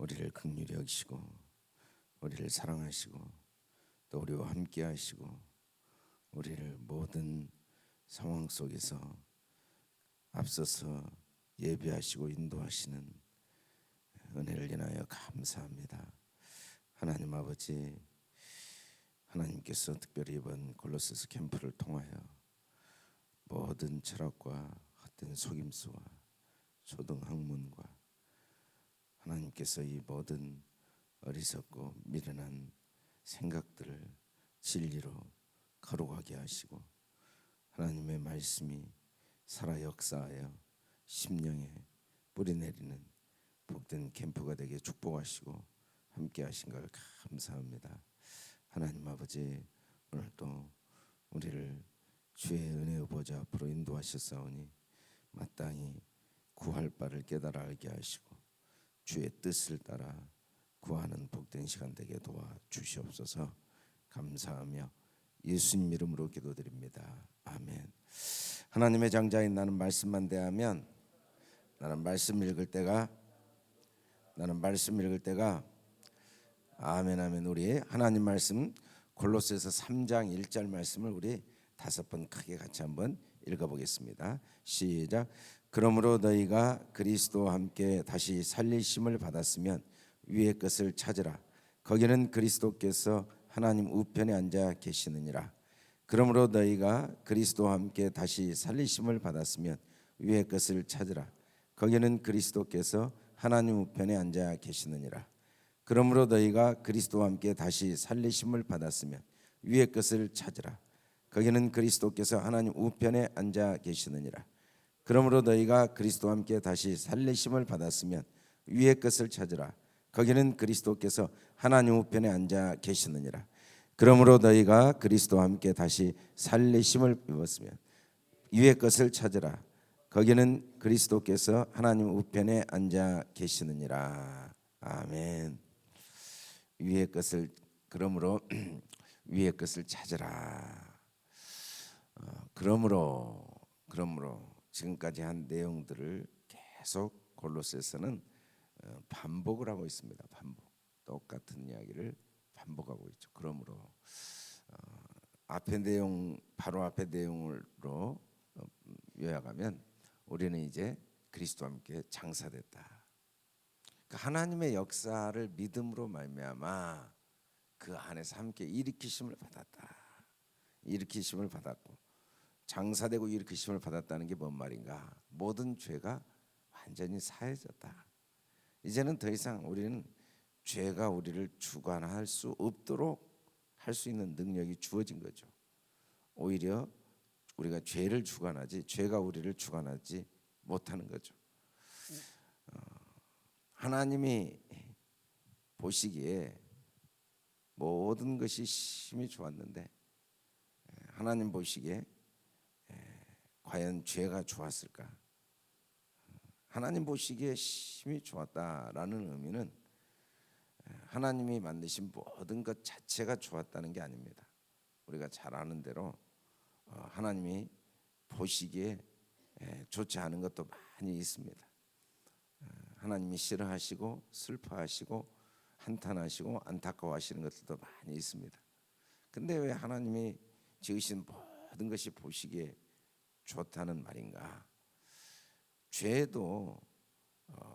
우리를 긍휼히 여기시고 우리를 사랑하시고 또 우리와 함께 하시고 우리를 모든 상황 속에서 앞서서 예비하시고 인도하시는 은혜를 인하여 감사합니다. 하나님 아버지, 하나님께서 특별히 이번 골로새서 캠프를 통하여 모든 철학과 헛된 속임수와 초등 학문과 하나님께서 이 모든 어리석고 미련한 생각들을 진리로 거룩하게 하시고 하나님의 말씀이 살아 역사하여 심령에 뿌리 내리는 복된 캠프가 되게 축복하시고 함께 하신 걸 감사합니다. 하나님 아버지, 오늘도 우리를 주의 은혜의 보좌 앞으로 인도하셨사오니 마땅히 구할 바를 깨달아 알게 하시고 주의 뜻을 따라 구하는 복된 시간 되게 도와주시옵소서. 감사하며 예수님 이름으로 기도드립니다. 아멘. 하나님의 장자인 나는 말씀만 대하면 나는 말씀 읽을 때가 아멘 아멘. 우리 하나님 말씀 골로새서 3장 1절 말씀을 우리 5번 크게 같이 한번 읽어보겠습니다. 시작. 그러므로 너희가 그리스도와 함께 다시 살리심을 받았으면 위의 것을 찾으라. 거기는 그리스도께서 하나님 우편에 앉아 계시느니라. 그러므로 너희가 그리스도와 함께 다시 살리심을 받았으면 위의 것을 찾으라. 거기는 그리스도께서 하나님 우편에 앉아 계시느니라. 그러므로 너희가 그리스도와 함께 다시 살리심을 받았으면 위의 것을 찾으라. 거기는 그리스도께서 하나님 우편에 앉아 계시느니라. 그러므로 너희가 그리스도와 함께 다시 살리심을 받았으면 위의 것을 찾으라. 거기는 그리스도께서 하나님 우편에 앉아 계시느니라. 그러므로 너희가 그리스도와 함께 다시 살리심을 입었으면 위의 것을 찾으라. 거기는 그리스도께서 하나님 우편에 앉아 계시느니라. 아멘. 위의 것을 그러므로 위의 것을 찾으라. 그러므로 지금까지 한 내용들을 계속 골로새서는 반복을 하고 있습니다. 똑같은 이야기를 반복하고 있죠. 그러므로 앞의 내용 바로 앞의 내용으로 요약하면 우리는 이제 그리스도와 함께 장사됐다. 하나님의 역사를 믿음으로 말미암아 그 안에서 함께 일으키심을 받았다. 일으키심을 받았고 장사되고 일으키심을 받았다는 게 뭔 말인가? 모든 죄가 완전히 사해졌다. 이제는 더 이상 우리는 죄가 우리를 주관할 수 없도록 할 수 있는 능력이 주어진 거죠. 오히려 우리가 죄를 주관하지 죄가 우리를 주관하지 못하는 거죠. 하나님이 보시기에 모든 것이 심히 좋았는데 하나님 보시기에 과연 죄가 좋았을까? 하나님 보시기에 심히 좋았다라는 의미는 하나님이 만드신 모든 것 자체가 좋았다는 게 아닙니다. 우리가 잘 아는 대로 하나님이 보시기에 좋지 않은 것도 많이 있습니다. 하나님이 싫어하시고 슬퍼하시고 한탄하시고 안타까워하시는 것들도 많이 있습니다. 근데 왜 하나님이 지으신 모든 것이 보시기에 좋다는 말인가? 죄도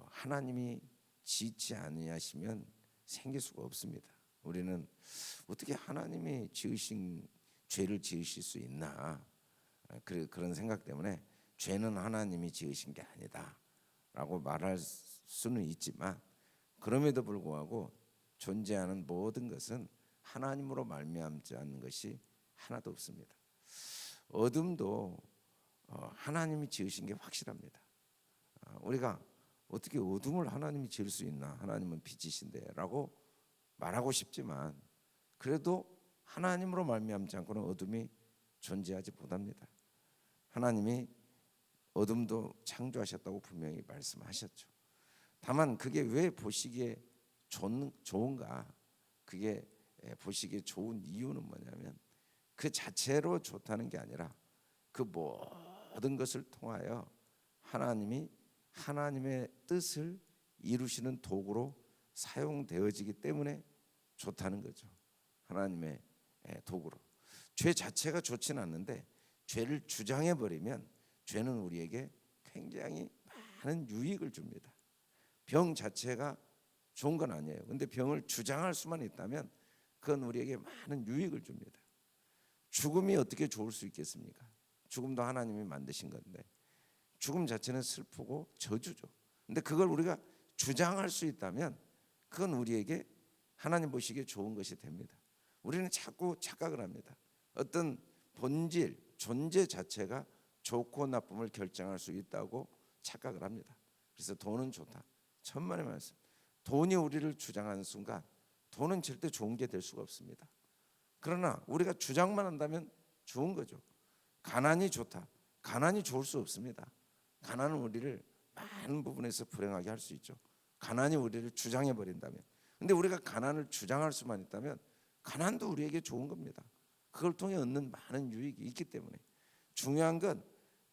하나님이 짓지 아니하시면 생길 수가 없습니다. 우리는 어떻게 하나님이 지으신 죄를 지으실 수 있나? 그런 생각 때문에 죄는 하나님이 지으신 게 아니다 라고 말할 수는 있지만 그럼에도 불구하고 존재하는 모든 것은 하나님으로 말미암지 않는 것이 하나도 없습니다. 어둠도 하나님이 지으신 게 확실합니다. 우리가 어떻게 어둠을 하나님이 지을 수 있나? 하나님은 빛이신데 라고 말하고 싶지만 그래도 하나님으로 말미암지 않고는 어둠이 존재하지 못합니다. 하나님이 어둠도 창조하셨다고 분명히 말씀하셨죠. 다만 그게 왜 보시기에 좋은가? 그게 보시기에 좋은 이유는 뭐냐면 그 자체로 좋다는 게 아니라 그 모든 것을 통하여 하나님이 하나님의 뜻을 이루시는 도구로 사용되어지기 때문에 좋다는 거죠. 하나님의 도구로. 죄 자체가 좋지는 않는데 죄를 주장해 버리면 죄는 우리에게 굉장히 많은 유익을 줍니다. 병 자체가 좋은 건 아니에요. 근데 병을 주장할 수만 있다면 그건 우리에게 많은 유익을 줍니다. 죽음이 어떻게 좋을 수 있겠습니까? 죽음도 하나님이 만드신 건데 죽음 자체는 슬프고 저주죠. 근데 그걸 우리가 주장할 수 있다면 그건 우리에게 하나님 보시기에 좋은 것이 됩니다. 우리는 자꾸 착각을 합니다. 어떤 본질, 존재 자체가 좋고 나쁨을 결정할 수 있다고 착각을 합니다. 그래서 돈은 좋다. 천만의 말씀. 돈이 우리를 주장하는 순간 돈은 절대 좋은 게 될 수가 없습니다. 그러나 우리가 주장만 한다면 좋은 거죠. 가난이 좋다. 가난이 좋을 수 없습니다. 가난은 우리를 많은 부분에서 불행하게 할 수 있죠. 가난이 우리를 주장해 버린다면. 근데 우리가 가난을 주장할 수만 있다면 가난도 우리에게 좋은 겁니다. 그걸 통해 얻는 많은 유익이 있기 때문에 중요한 건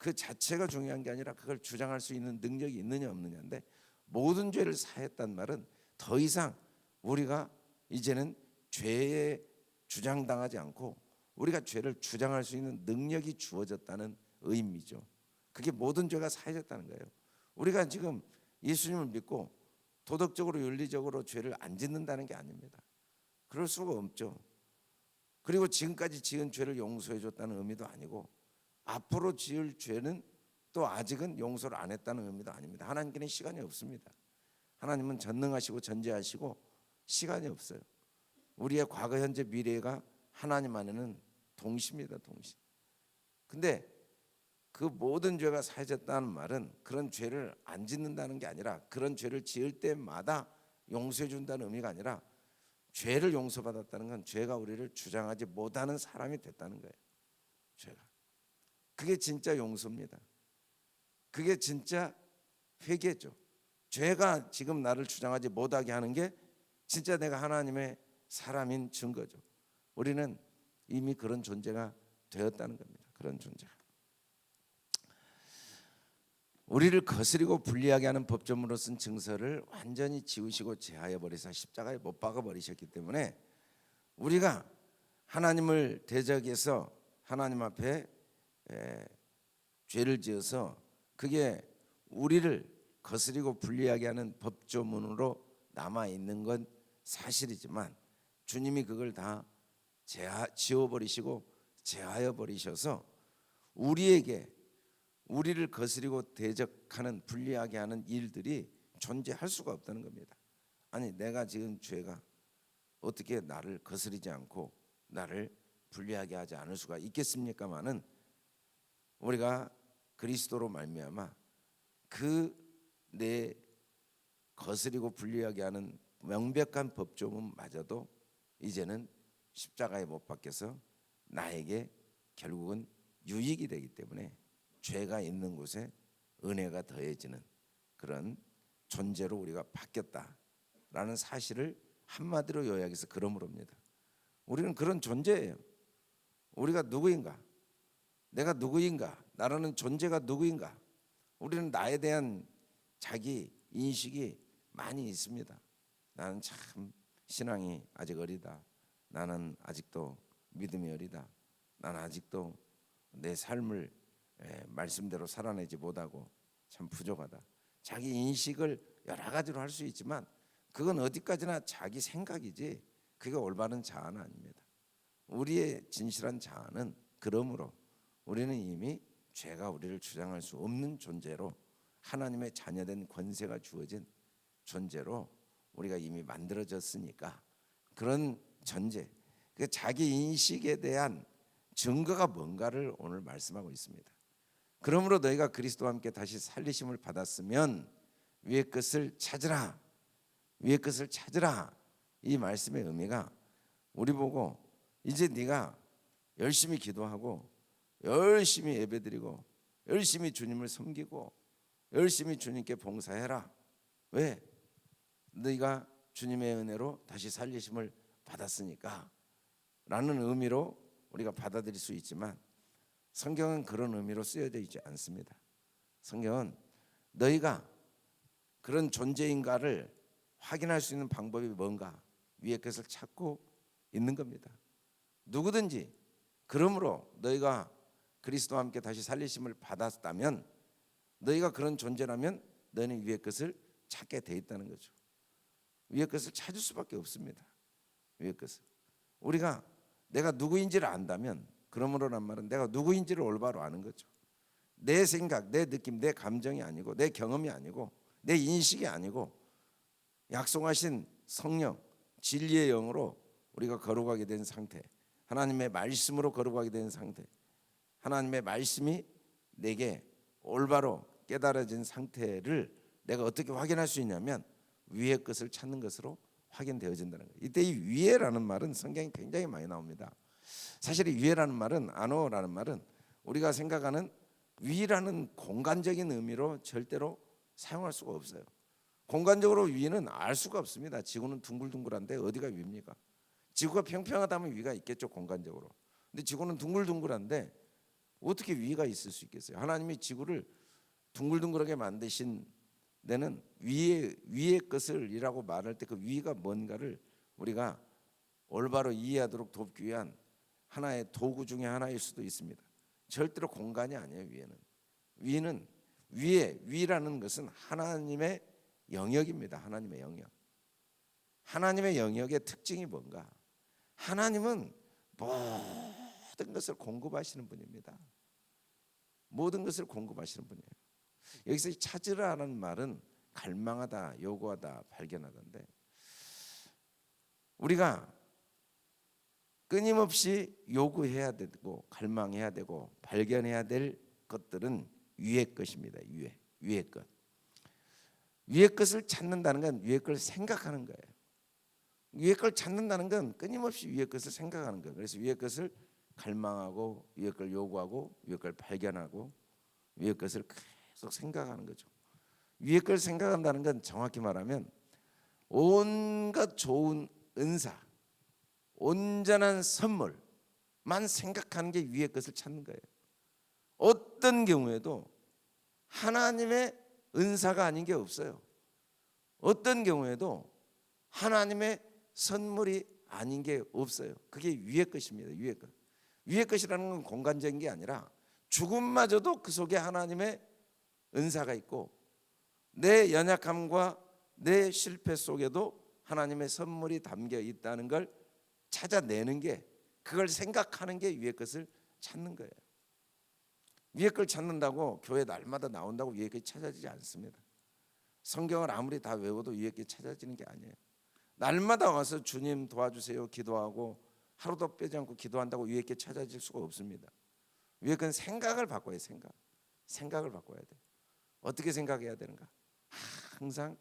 그 자체가 중요한 게 아니라 그걸 주장할 수 있는 능력이 있느냐 없느냐인데 모든 죄를 사했단 말은 더 이상 우리가 이제는 죄에 주장당하지 않고 우리가 죄를 주장할 수 있는 능력이 주어졌다는 의미죠. 그게 모든 죄가 사해졌다는 거예요. 우리가 지금 예수님을 믿고 도덕적으로 윤리적으로 죄를 안 짓는다는 게 아닙니다. 그럴 수가 없죠. 그리고 지금까지 지은 죄를 용서해 줬다는 의미도 아니고 앞으로 지을 죄는 또 아직은 용서를 안 했다는 의미도 아닙니다. 하나님께는 시간이 없습니다. 하나님은 전능하시고 전지하시고 시간이 없어요. 우리의 과거, 현재, 미래가 하나님 안에는 동시입니다. 동시. 근데 그 모든 죄가 사해졌다는 말은 그런 죄를 안 짓는다는 게 아니라 그런 죄를 지을 때마다 용서해 준다는 의미가 아니라 죄를 용서받았다는 건 죄가 우리를 주장하지 못하는 사람이 됐다는 거예요. 죄가. 그게 진짜 용서입니다. 그게 진짜 회개죠. 죄가 지금 나를 주장하지 못하게 하는 게 진짜 내가 하나님의 사람인 증거죠. 우리는 이미 그런 존재가 되었다는 겁니다. 그런 존재가. 우리를 거스리고 불리하게 하는 법조문으로 쓴 증서를 완전히 지우시고 제하여 버리사 십자가에 못 박아 버리셨기 때문에 우리가 하나님을 대적해서 하나님 앞에 죄를 지어서 그게 우리를 거스리고 불리하게 하는 법조문으로 남아 있는 건 사실이지만 주님이 그걸 다 지워버리시고 제하여 버리셔서 우리에게 우리를 거스리고 대적하는 불리하게 하는 일들이 존재할 수가 없다는 겁니다. 아니 내가 지은 죄가 어떻게 나를 거스리지 않고 나를 불리하게 하지 않을 수가 있겠습니까마는 우리가 그리스도로 말미암아 그 내 거스리고 불리하게 하는 명백한 법조문마저도 이제는 십자가에 못 박혀서 나에게 결국은 유익이 되기 때문에 죄가 있는 곳에 은혜가 더해지는 그런 존재로 우리가 바뀌었다라는 사실을 한마디로 요약해서 그러므로입니다. 우리는 그런 존재예요. 우리가 누구인가? 내가 누구인가? 나라는 존재가 누구인가? 우리는 나에 대한 자기 인식이 많이 있습니다. 나는 참 신앙이 아직 어리다. 나는 아직도 믿음이 어리다. 나는 아직도 내 삶을 말씀대로 살아내지 못하고 참 부족하다. 자기 인식을 여러 가지로 할 수 있지만 그건 어디까지나 자기 생각이지 그게 올바른 자아는 아닙니다. 우리의 진실한 자아는 그러므로 우리는 이미 죄가 우리를 주장할 수 없는 존재로 하나님의 자녀된 권세가 주어진 존재로 우리가 이미 만들어졌으니까 그런 존재, 그 자기 인식에 대한 증거가 뭔가를 오늘 말씀하고 있습니다. 그러므로 너희가 그리스도와 함께 다시 살리심을 받았으면 위의 것을 찾으라. 위의 것을 찾으라. 이 말씀의 의미가 우리 보고 이제 네가 열심히 기도하고 열심히 예배드리고 열심히 주님을 섬기고 열심히 주님께 봉사해라. 왜? 너희가 주님의 은혜로 다시 살리심을 받았으니까 라는 의미로 우리가 받아들일 수 있지만 성경은 그런 의미로 쓰여져 있지 않습니다. 성경은 너희가 그런 존재인가를 확인할 수 있는 방법이 뭔가? 위의 것을 찾고 있는 겁니다. 누구든지 그러므로 너희가 그리스도와 함께 다시 살리심을 받았다면, 너희가 그런 존재라면 너희는 위의 것을 찾게 돼 있다는 거죠. 위의 것을 찾을 수밖에 없습니다. 위의 것을. 우리가 내가 누구인지를 안다면, 그러므로란 말은 내가 누구인지를 올바로 아는 거죠. 내 생각, 내 느낌, 내 감정이 아니고, 내 경험이 아니고, 내 인식이 아니고, 약속하신 성령, 진리의 영으로 우리가 걸어가게 된 상태, 하나님의 말씀으로 걸어가게 된 상태, 하나님의 말씀이 내게 올바로 깨달아진 상태를 내가 어떻게 확인할 수 있냐면 위의 것을 찾는 것으로 확인되어진다는 거예요. 이때 이 위에라는 말은 성경에 굉장히 많이 나옵니다. 사실 이 위에라는 말은, 아노라는 말은 우리가 생각하는 위라는 공간적인 의미로 절대로 사용할 수가 없어요. 공간적으로 위는 알 수가 없습니다. 지구는 둥글둥글한데 어디가 위입니까? 지구가 평평하다면 위가 있겠죠, 공간적으로. 근데 지구는 둥글둥글한데 어떻게 위가 있을 수 있겠어요? 하나님이 지구를 둥글둥글하게 만드신 데는 위의 것을이라고 말할 때 그 위가 뭔가를 우리가 올바로 이해하도록 돕기 위한 하나의 도구 중에 하나일 수도 있습니다. 절대로 공간이 아니에요. 위는 위라는 것은 하나님의 영역입니다. 하나님의 영역. 하나님의 영역의 특징이 뭔가? 하나님은 모든 것을 공급하시는 분입니다. 모든 것을 공급하시는 분이에요. 여기서 찾으라는 말은 갈망하다, 요구하다, 발견하다인데, 우리가 끊임없이 요구해야 되고 갈망해야 되고 발견해야 될 것들은 위의 것입니다. 위의 것. 위의 것을 찾는다는 건 위의 걸 생각하는 거예요. 위의 걸 찾는다는 건 끊임없이 위의 것을 생각하는 거예요. 그래서 위의 것을 갈망하고, 위의 걸 요구하고, 위의 걸 발견하고, 위의 것을 계속 생각하는 거죠. 위의 걸 생각한다는 건 정확히 말하면 온갖 좋은 은사, 온전한 선물만 생각하는 게 위의 것을 찾는 거예요. 어떤 경우에도 하나님의 은사가 아닌 게 없어요. 어떤 경우에도 하나님의 선물이 아닌 게 없어요. 그게 위의 것입니다. 위의 것. 위의 것이라는 건 공간적인 게 아니라 죽음마저도 그 속에 하나님의 은사가 있고, 내 연약함과 내 실패 속에도 하나님의 선물이 담겨 있다는 걸 찾아내는 게, 그걸 생각하는 게 위의 것을 찾는 거예요. 위의 걸 찾는다고 교회 날마다 나온다고 위의 것이 찾아지지 않습니다. 성경을 아무리 다 외워도 위의 것이 찾아지는 게 아니에요. 날마다 와서 주님 도와주세요 기도하고 하루도 빼지 않고 기도한다고 위의 것이 찾아질 수가 없습니다. 위의 것은 생각을 바꿔야 해요. 생각을 바꿔야 돼요. 어떻게 생각해야 되는가? 항상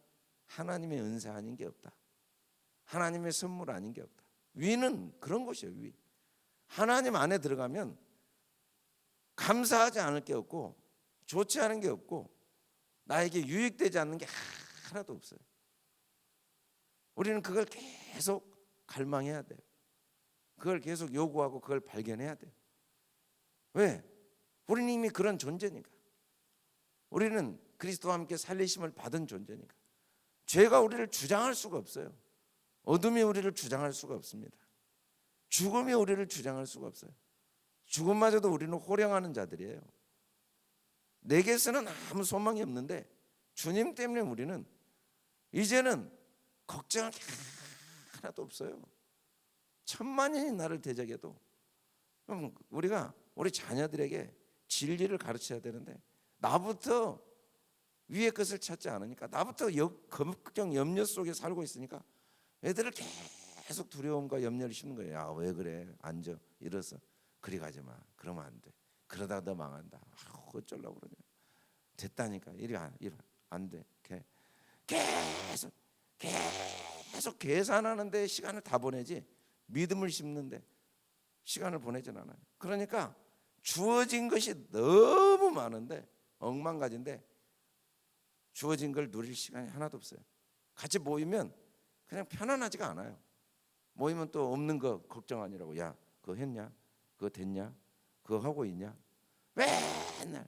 하나님의 은사 아닌 게 없다. 하나님의 선물 아닌 게 없다. 위는 그런 것이에요. 위. 하나님 안에 들어가면 감사하지 않을 게 없고, 좋지 않은 게 없고, 나에게 유익되지 않는 게 하나도 없어요. 우리는 그걸 계속 갈망해야 돼요. 그걸 계속 요구하고 그걸 발견해야 돼요. 왜? 우리는 이미 그런 존재니까. 우리는 그리스도와 함께 살리심을 받은 존재니까. 죄가 우리를 주장할 수가 없어요. 어둠이 우리를 주장할 수가 없습니다. 죽음이 우리를 주장할 수가 없어요. 죽음마저도 우리는 호령하는 자들이에요. 내게서는 아무 소망이 없는데 주님 때문에 우리는 이제는 걱정할 게 하나도 없어요. 천만인이 나를 대적해도, 그럼 우리가 우리 자녀들에게 진리를 가르쳐야 되는데 나부터 위의 것을 찾지 않으니까, 나부터 걱정 염려 속에 살고 있으니까 애들을 계속 두려움과 염려를 심는 거예요. 야, 왜 그래? 앉아, 일어서. 그리 가지 마. 그러면 안 돼. 그러다 너 망한다. 어쩌려고 그러냐. 됐다니까. 이리 안 돼. 계속 계산하는데 시간을 다 보내지 믿음을 심는데 시간을 보내진 않아요. 그러니까 주어진 것이 너무 많은데, 억만가지인데 주어진 걸 누릴 시간이 하나도 없어요. 같이 모이면 그냥 편안하지가 않아요. 모이면 또 없는 거 걱정 아니라고. 야, 그거 했냐? 그거 됐냐? 그거 하고 있냐? 맨날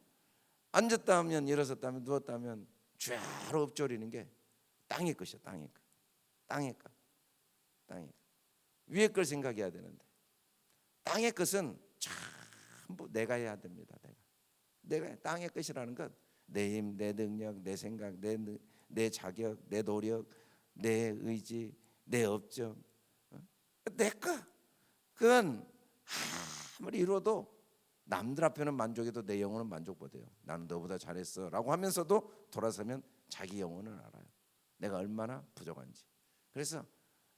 앉았다 하면, 일어섰다 하면, 누웠다 하면 죄로 엎조리는 게 땅의 것이야. 땅의 것. 땅의 것. 땅의 것. 위의 걸 생각해야 되는데 땅의 것은 전부 내가 해야 됩니다. 내가 땅의 것이라는 건 내 힘, 내 능력, 내 생각, 내 자격, 내 노력, 내 의지, 내 업적, 내 것. 그건 아무리 이뤄도 남들 앞에는 만족해도 내 영혼은 만족 못해요. 나는 너보다 잘했어 라고 하면서도 돌아서면 자기 영혼은 알아요. 내가 얼마나 부족한지. 그래서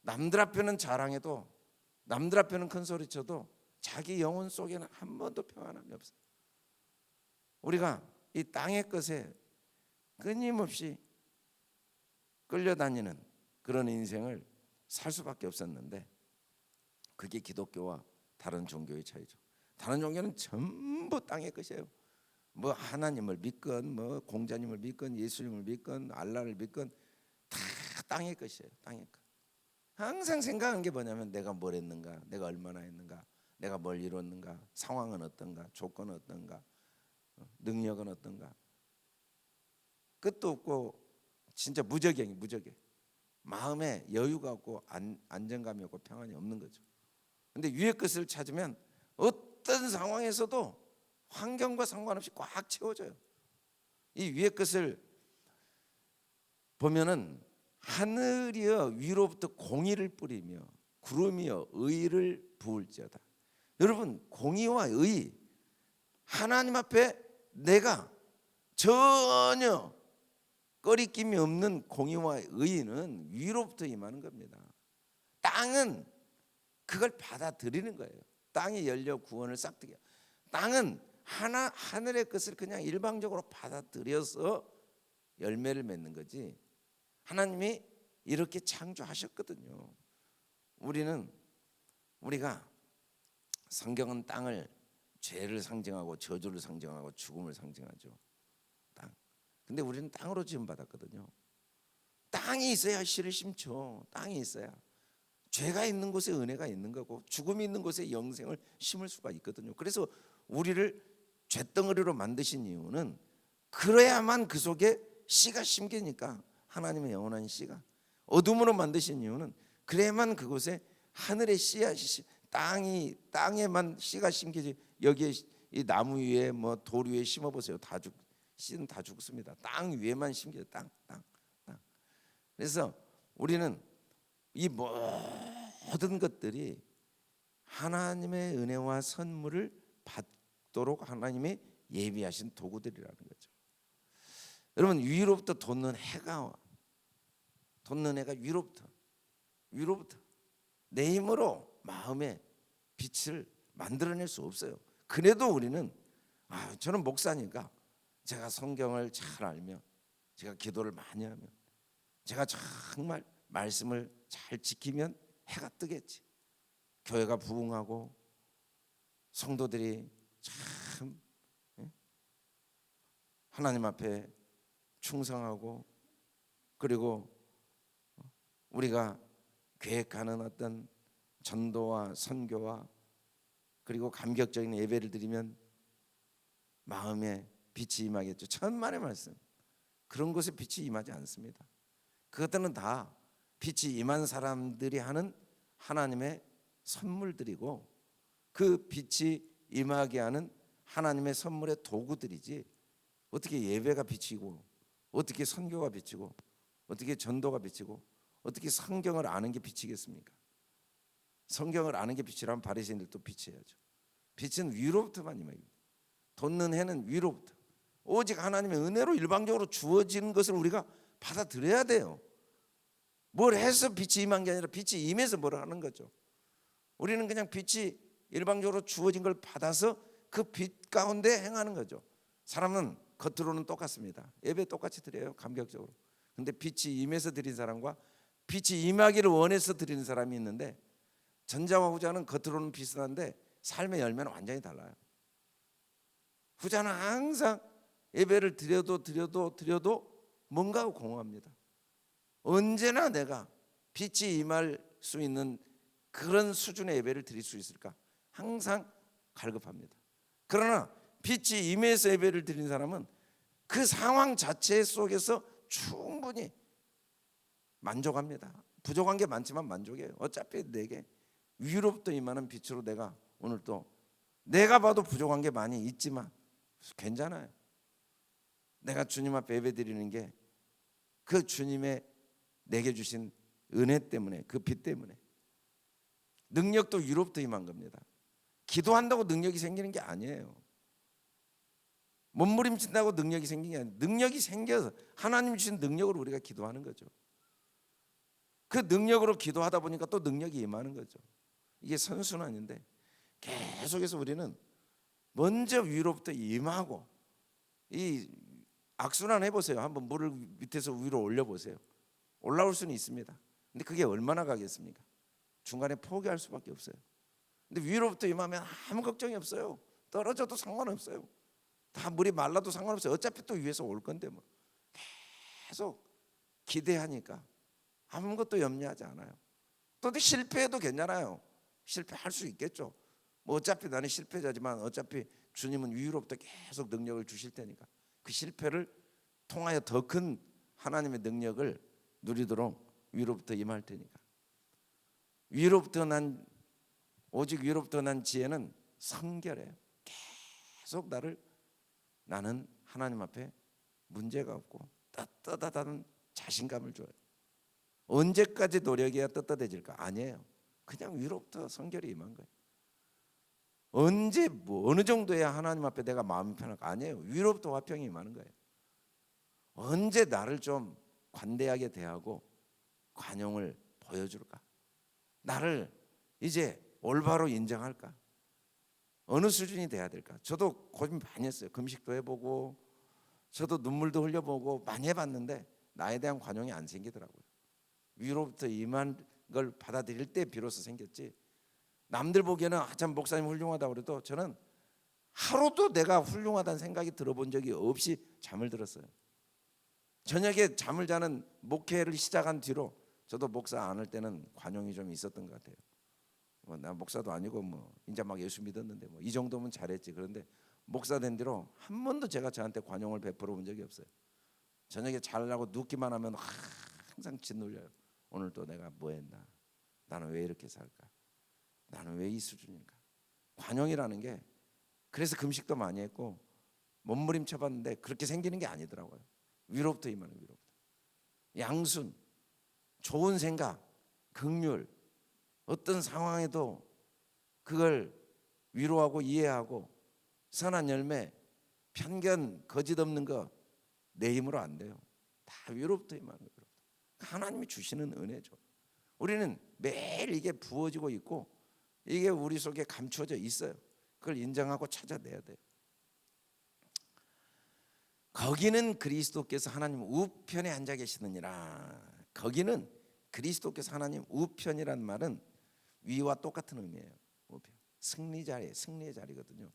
남들 앞에는 자랑해도, 남들 앞에는 큰 소리쳐도 자기 영혼 속에는 한 번도 평안함이 없어요. 우리가 이 땅의 것에 끊임없이 끌려다니는 그런 인생을 살 수밖에 없었는데, 그게 기독교와 다른 종교의 차이죠. 다른 종교는 전부 땅의 것이에요. 뭐 하나님을 믿건, 뭐 공자님을 믿건, 예수님을 믿건, 알라를 믿건 다 땅의 것이에요. 땅의 것. 항상 생각하는 게 뭐냐면 내가 뭘 했는가, 내가 얼마나 했는가, 내가 뭘 이뤘는가, 상황은 어떤가, 조건은 어떤가, 능력은 어떤가. 끝도 없고 진짜 무적이에요. 마음에 여유가 없고 안정감이 없고 평안이 없는 거죠. 근데 위의 것을 찾으면 어떤 상황에서도 환경과 상관없이 꽉 채워져요. 이 위의 것을 보면은 하늘이여 위로부터 공의를 뿌리며 구름이여 의를 부을지어다. 여러분, 공의와 의, 하나님 앞에 내가 전혀 꺼리낌이 없는 공의와 의는 위로부터 임하는 겁니다. 땅은 그걸 받아들이는 거예요. 땅이 열려 구원을 싹트게. 땅은 하늘의 것을 그냥 일방적으로 받아들여서 열매를 맺는 거지, 하나님이 이렇게 창조하셨거든요. 우리가 성경은 땅을 죄를 상징하고 저주를 상징하고 죽음을 상징하죠. 땅. 근데 우리는 땅으로 지음 받았거든요. 땅이 있어야 씨를 심죠. 땅이 있어야 죄가 있는 곳에 은혜가 있는 거고, 죽음이 있는 곳에 영생을 심을 수가 있거든요. 그래서 우리를 쇳덩어리로 만드신 이유는 그래야만 그 속에 씨가 심기니까. 하나님의 영원한 씨가 어둠으로 만드신 이유는 그래야만 그곳에 하늘의 씨앗이, 땅에만 씨가 심기지. 여기에 이 나무 위에 뭐 돌 위에 심어 보세요. 씨는 다 죽습니다. 땅 위에만 심겨요. 땅. 그래서 우리는 이 모든 것들이 하나님의 은혜와 선물을 받도록 하나님이 예비하신 도구들이라는 거죠. 여러분, 위로부터 돋는 해가 위로부터 내 힘으로 마음의 빛을 만들어낼 수 없어요. 그래도 우리는 저는 목사니까 제가 성경을 잘 알면, 제가 기도를 많이 하면, 제가 정말 말씀을 잘 지키면 해가 뜨겠지. 교회가 부흥하고 성도들이 참 하나님 앞에 충성하고, 그리고 우리가 계획하는 어떤 전도와 선교와 그리고 감격적인 예배를 드리면 마음에 빛이 임하겠죠. 천만의 말씀. 그런 곳에 빛이 임하지 않습니다. 그것들은 다 빛이 임한 사람들이 하는 하나님의 선물들이고, 그 빛이 임하게 하는 하나님의 선물의 도구들이지, 어떻게 예배가 비치고, 어떻게 선교가 비치고, 어떻게 전도가 비치고, 어떻게 성경을 아는 게 비치겠습니까? 성경을 아는 게 빛이라면 바리새인들도 빛이야죠. 빛은 위로부터만 임합니다. 돋는 해는 위로부터. 오직 하나님의 은혜로 일방적으로 주어지는 것을 우리가 받아들여야 돼요. 뭘 해서 빛이 임한 게 아니라 빛이 임해서 뭘 하는 거죠. 우리는 그냥 빛이 일방적으로 주어진 걸 받아서 그 빛 가운데 행하는 거죠. 사람은 겉으로는 똑같습니다. 예배 똑같이 드려요, 감격적으로. 근데 빛이 임해서 드린 사람과 빛이 임하기를 원해서 드리는 사람이 있는데, 전자와 후자는 겉으로는 비슷한데 삶의 열매는 완전히 달라요. 후자는 항상 예배를 드려도 뭔가 공허합니다. 언제나 내가 빛이 임할 수 있는 그런 수준의 예배를 드릴 수 있을까? 항상 갈급합니다. 그러나 빛이 임해서 예배를 드린 사람은 그 상황 자체 속에서 충분히 만족합니다. 부족한 게 많지만 만족해요. 어차피 내게 위로부터 임하는 빛으로 내가 오늘 또 내가 봐도 부족한 게 많이 있지만 괜찮아요. 내가 주님 앞에 예배드리는 게 그 주님의 내게 주신 은혜 때문에, 그 빛 때문에. 능력도 위로부터 임한 겁니다. 기도한다고 능력이 생기는 게 아니에요. 몸부림친다고 능력이 생긴 게 아니에요. 능력이 생겨서 하나님 주신 능력으로 우리가 기도하는 거죠. 그 능력으로 기도하다 보니까 또 능력이 임하는 거죠. 이게 선순환인데 계속해서 우리는 먼저 위로부터 임하고, 이 악순환 해보세요. 한번 물을 밑에서 위로 올려보세요. 올라올 수는 있습니다. 근데 그게 얼마나 가겠습니까? 중간에 포기할 수밖에 없어요. 근데 위로부터 임하면 아무 걱정이 없어요. 떨어져도 상관없어요. 다 물이 말라도 상관없어요. 어차피 또 위에서 올 건데 뭐. 계속 기대하니까 아무것도 염려하지 않아요. 또 실패해도 괜찮아요. 실패할 수 있겠죠. 뭐 어차피 나는 실패자지만 어차피 주님은 위로부터 계속 능력을 주실 테니까 그 실패를 통하여 더 큰 하나님의 능력을 누리도록 위로부터 임할 테니까. 오직 위로부터 난 지혜는 성결해요. 계속 나는 하나님 앞에 문제가 없고 떳떳하다는 자신감을 줘요. 언제까지 노력해야 떳떳해질까? 아니에요. 그냥 위로부터 성결이 임한 거예요. 언제 어느 정도야 하나님 앞에 내가 마음이 편할까? 아니에요. 위로부터 화평이 임하는 거예요. 언제 나를 좀 관대하게 대하고 관용을 보여줄까? 나를 이제 올바로 인정할까? 어느 수준이 돼야 될까? 저도 고민 많이 했어요. 금식도 해보고 저도 눈물도 흘려보고 많이 해봤는데 나에 대한 관용이 안 생기더라고요. 위로부터 임한 걸 받아들일 때 비로소 생겼지, 남들 보기에는 참 목사님 훌륭하다고 그래도 저는 하루도 내가 훌륭하다는 생각이 들어본 적이 없이 잠을 들었어요. 저녁에 잠을 자는 목회를 시작한 뒤로 저도 목사 안 할 때는 관용이 좀 있었던 것 같아요. 나 목사도 아니고 뭐 이제 막 예수 믿었는데 뭐 이 정도면 잘했지. 그런데 목사 된 뒤로 한 번도 제가 저한테 관용을 베풀어 본 적이 없어요. 저녁에 자려고 눕기만 하면 항상 짓눌려요. 오늘 또 내가 뭐 했나? 나는 왜 이렇게 살까? 나는 왜 이 수준인가? 관용이라는 게, 그래서 금식도 많이 했고 몸부림쳐 봤는데 그렇게 생기는 게 아니더라고요. 위로부터 임하는, 위로부터. 양순, 좋은 생각, 긍휼, 어떤 상황에도 그걸 위로하고 이해하고, 선한 열매, 편견, 거짓 없는 거 내 힘으로 안 돼요. 다 위로부터 임하는 거예요. 하나님이 주시는 은혜죠. 우리는 매일 이게 부어지고 있고 이게 우리 속에 감추어져 있어요. 그걸 인정하고 찾아내야 돼요. 거기는 그리스도께서 하나님 우편에 앉아 계시느니라. 거기는 그리스도께서 하나님 우편이란 말은 위와 똑같은 의미예요. 우편. 승리의 자리거든요.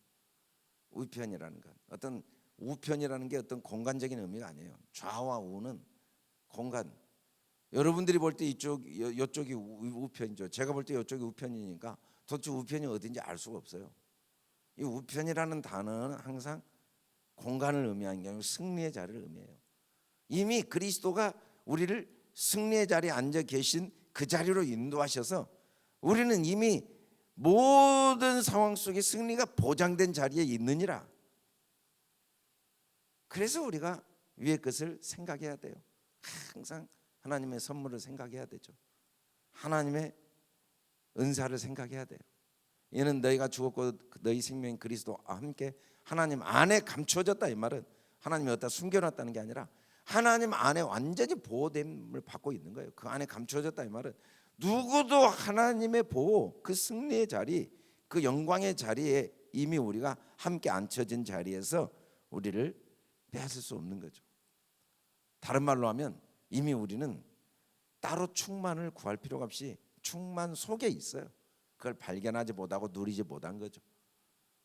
우편이라는 건 어떤, 우편이라는 게 어떤 공간적인 의미가 아니에요. 좌와 우는 공간. 여러분들이 볼 때 이쪽이 우편이죠. 제가 볼 때 이쪽이 우편이니까 도대체 우편이 어딘지 알 수가 없어요. 이 우편이라는 단어는 항상 공간을 의미하는 게 아니고 승리의 자리를 의미해요. 이미 그리스도가 우리를 승리의 자리에 앉아 계신 그 자리로 인도하셔서 우리는 이미 모든 상황 속에 승리가 보장된 자리에 있느니라. 그래서 우리가 위의 것을 생각해야 돼요. 항상 하나님의 선물을 생각해야 되죠. 하나님의 은사를 생각해야 돼요. 이는 너희가 죽었고 너희 생명인 그리스도와 함께 하나님 안에 감추어졌다. 이 말은 하나님이 어디다 숨겨놨다는 게 아니라 하나님 안에 완전히 보호됨을 받고 있는 거예요. 그 안에 감추어졌다. 이 말은 누구도 하나님의 보호, 그 승리의 자리, 그 영광의 자리에 이미 우리가 함께 앉혀진 자리에서 우리를 빼앗을 수 없는 거죠. 다른 말로 하면 이미 우리는 따로 충만을 구할 필요가 없이 충만 속에 있어요. 그걸 발견하지 못하고 누리지 못한 거죠.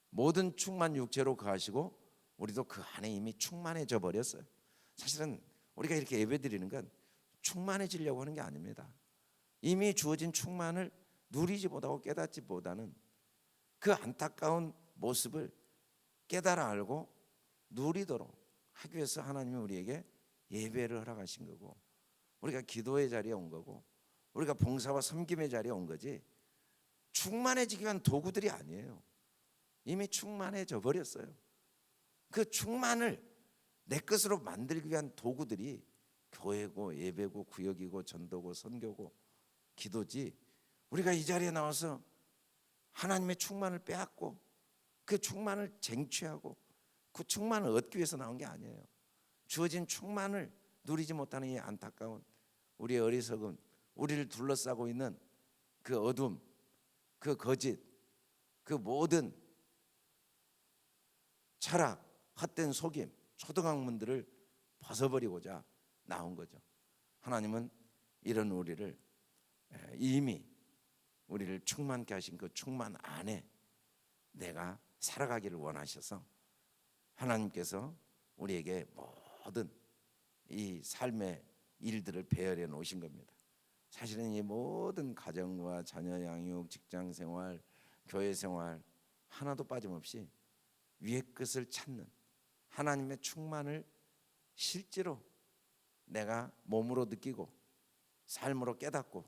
모든 충만 육체로 거하시고 우리도 그 안에 이미 충만해져 버렸어요. 사실은 우리가 이렇게 예배드리는 건 충만해지려고 하는 게 아닙니다. 이미 주어진 충만을 누리지 못하고 깨닫지 못하는 그 안타까운 모습을 깨달아 알고 누리도록 하기 위해서 하나님이 우리에게 예배를 허락하신 거고, 우리가 기도의 자리에 온 거고, 우리가 봉사와 섬김의 자리에 온 거지 충만해지기 위한 도구들이 아니에요. 이미 충만해져 버렸어요. 그 충만을 내 것으로 만들기 위한 도구들이 교회고 예배고 구역이고 전도고 선교고 기도지, 우리가 이 자리에 나와서 하나님의 충만을 빼앗고 그 충만을 쟁취하고 그 충만을 얻기 위해서 나온 게 아니에요. 주어진 충만을 누리지 못하는 이 안타까운 우리의 어리석음, 우리를 둘러싸고 있는 그 어둠, 그 거짓, 그 모든 철학, 헛된 속임, 초등학문들을 벗어버리고자 나온 거죠. 하나님은 이런 우리를 이미 우리를 충만케 하신 그 충만 안에 내가 살아가기를 원하셔서 하나님께서 우리에게 모든 이 삶의 일들을 배열해 놓으신 겁니다. 사실은 이 모든 가정과 자녀 양육, 직장 생활, 교회 생활 하나도 빠짐없이 위의 것을 찾는 하나님의 충만을 실제로 내가 몸으로 느끼고 삶으로 깨닫고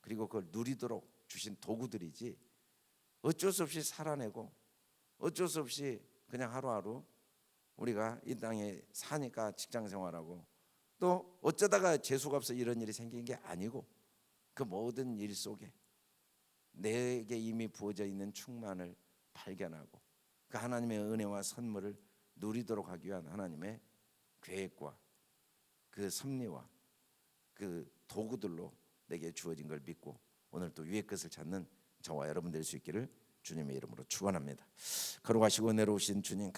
그리고 그걸 누리도록 주신 도구들이지, 어쩔 수 없이 살아내고 어쩔 수 없이 그냥 하루하루 우리가 이 땅에 사니까 직장 생활하고 또 어쩌다가 재수가 없어 이런 일이 생긴 게 아니고, 그 모든 일 속에 내게 이미 부어져 있는 충만을 발견하고 그 하나님의 은혜와 선물을 누리도록 하기 위한 하나님의 계획과 그 섭리와 그 도구들로 내게 주어진 걸 믿고 오늘 또 위의 것을 찾는 저와 여러분 될 수 있기를 주님의 이름으로 축원합니다. 걸어가시고 내려오신 주님